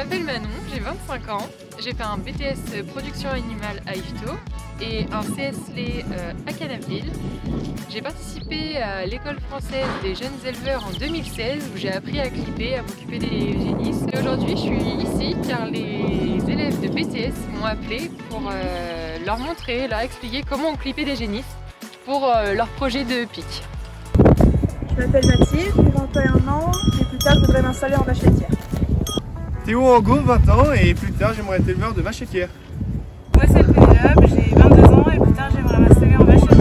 m'appelle Manon, j'ai 25 ans. J'ai fait un BTS production animale à IFTO et un CSLE à Canaville. J'ai participé à l'école française des jeunes éleveurs en 2016 où j'ai appris à clipper, à m'occuper des génisses. Et aujourd'hui je suis ici car les élèves de BTS m'ont appelé pour leur montrer, leur expliquer comment on clippait des génisses pour leur projet de pic. Je m'appelle Mathilde, j'ai 21 ans et plus tard je voudrais m'installer en vache laitière. Théo Angot, 20 ans et plus tard j'aimerais être éleveur de vaches laitières. Moi c'est Pénélope, j'ai 22 ans et plus tard j'aimerais m'installer en vache laitière.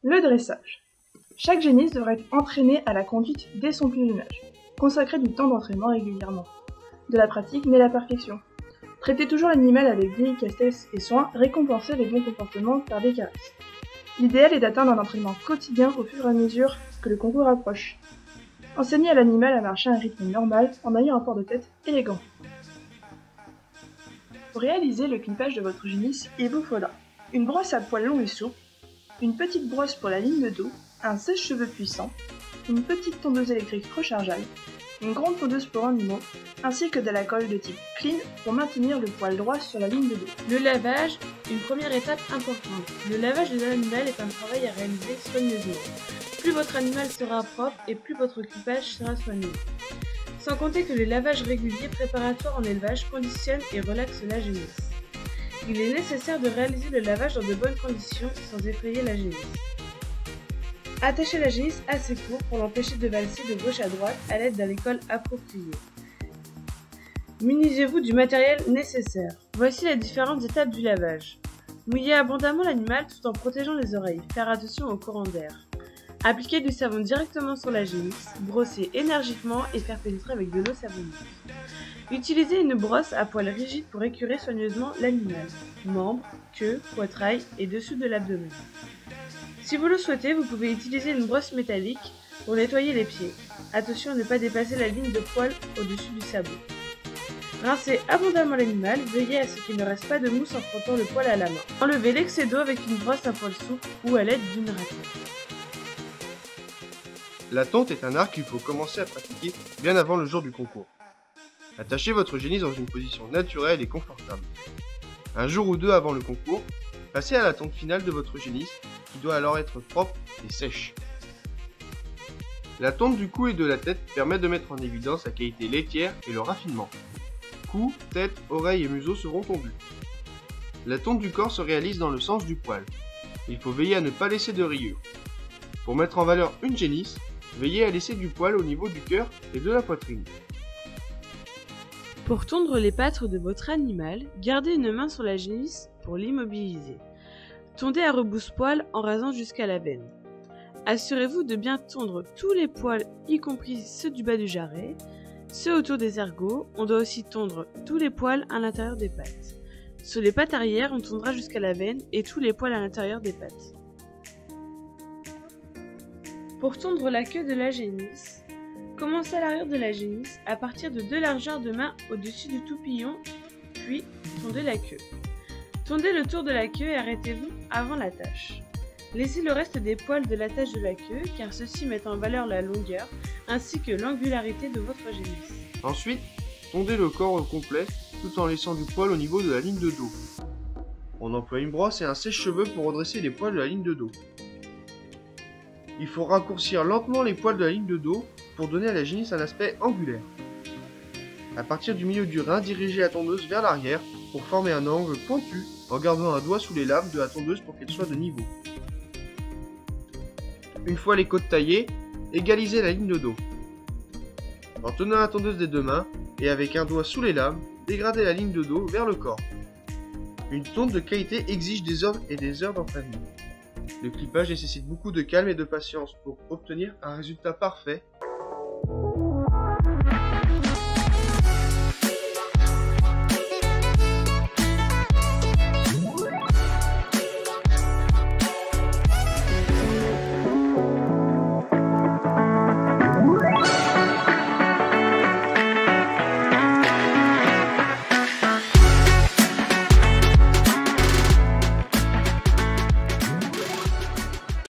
Le dressage. Chaque génisse devrait être entraîné à la conduite dès son plus jeune âge. Consacrer du temps d'entraînement régulièrement. De la pratique naît la perfection. Traiter toujours l'animal avec délicatesse et soin, récompenser les bons comportements par des caresses. L'idéal est d'atteindre un entraînement quotidien au fur et à mesure que le concours approche. Enseigner à l'animal à marcher à un rythme normal en ayant un port de tête élégant. Pour réaliser le clippage de votre génisse, il vous faudra une brosse à poils longs et souples, une petite brosse pour la ligne de dos, un sèche-cheveux puissant, une petite tondeuse électrique rechargeable, une grande tondeuse pour animaux, ainsi que de la colle de type clean pour maintenir le poil droit sur la ligne de dos. Le lavage, une première étape importante. Le lavage de l'animal est un travail à réaliser soigneusement. Plus votre animal sera propre et plus votre clippage sera soigneux. Sans compter que le lavage régulier préparatoire en élevage conditionne et relaxe la génisse. Il est nécessaire de réaliser le lavage dans de bonnes conditions sans effrayer la génisse. Attachez la génisse assez court pour l'empêcher de valser de gauche à droite à l'aide d'un école approprié. Munissez-vous du matériel nécessaire. Voici les différentes étapes du lavage. Mouillez abondamment l'animal tout en protégeant les oreilles. Faire attention au courant d'air. Appliquer du savon directement sur la génisse. Brosser énergiquement et faire pénétrer avec de l'eau savonnée. Utilisez une brosse à poils rigides pour écurer soigneusement l'animal, membres, queue, poitrail et dessous de l'abdomen. Si vous le souhaitez, vous pouvez utiliser une brosse métallique pour nettoyer les pieds. Attention à ne pas dépasser la ligne de poil au-dessus du sabot. Rincez abondamment l'animal, veillez à ce qu'il ne reste pas de mousse en frottant le poil à la main. Enlevez l'excès d'eau avec une brosse à poils souple ou à l'aide d'une râteuse. La tonte est un art qu'il faut commencer à pratiquer bien avant le jour du concours. Attachez votre génisse dans une position naturelle et confortable. Un jour ou deux avant le concours, passez à la tonte finale de votre génisse qui doit alors être propre et sèche. La tonte du cou et de la tête permet de mettre en évidence la qualité laitière et le raffinement. Cou, tête, oreilles et museau seront tondus. La tonte du corps se réalise dans le sens du poil. Il faut veiller à ne pas laisser de rayures. Pour mettre en valeur une génisse, veillez à laisser du poil au niveau du cœur et de la poitrine. Pour tondre les pattes de votre animal, gardez une main sur la génisse pour l'immobiliser. Tondez à rebousse-poil en rasant jusqu'à la veine. Assurez-vous de bien tondre tous les poils, y compris ceux du bas du jarret, ceux autour des ergots. On doit aussi tondre tous les poils à l'intérieur des pattes. Sur les pattes arrière, on tondra jusqu'à la veine et tous les poils à l'intérieur des pattes. Pour tondre la queue de la génisse, commencez à l'arrière de la génisse à partir de 2 largeurs de main au-dessus du toupillon, puis tondez la queue. Tondez le tour de la queue et arrêtez-vous avant l'attache. Laissez le reste des poils de l'attache de la queue car ceux-ci mettent en valeur la longueur ainsi que l'angularité de votre génisse. Ensuite, tondez le corps au complet tout en laissant du poil au niveau de la ligne de dos. On emploie une brosse et un sèche-cheveux pour redresser les poils de la ligne de dos. Il faut raccourcir lentement les poils de la ligne de dos pour donner à la génisse un aspect angulaire. À partir du milieu du rein, dirigez la tondeuse vers l'arrière pour former un angle pointu en gardant un doigt sous les lames de la tondeuse pour qu'elle soit de niveau. Une fois les côtes taillées, égalisez la ligne de dos. En tenant la tondeuse des 2 mains et avec un doigt sous les lames, dégradez la ligne de dos vers le corps. Une tonte de qualité exige des heures et des heures d'entraînement. Le clippage nécessite beaucoup de calme et de patience pour obtenir un résultat parfait.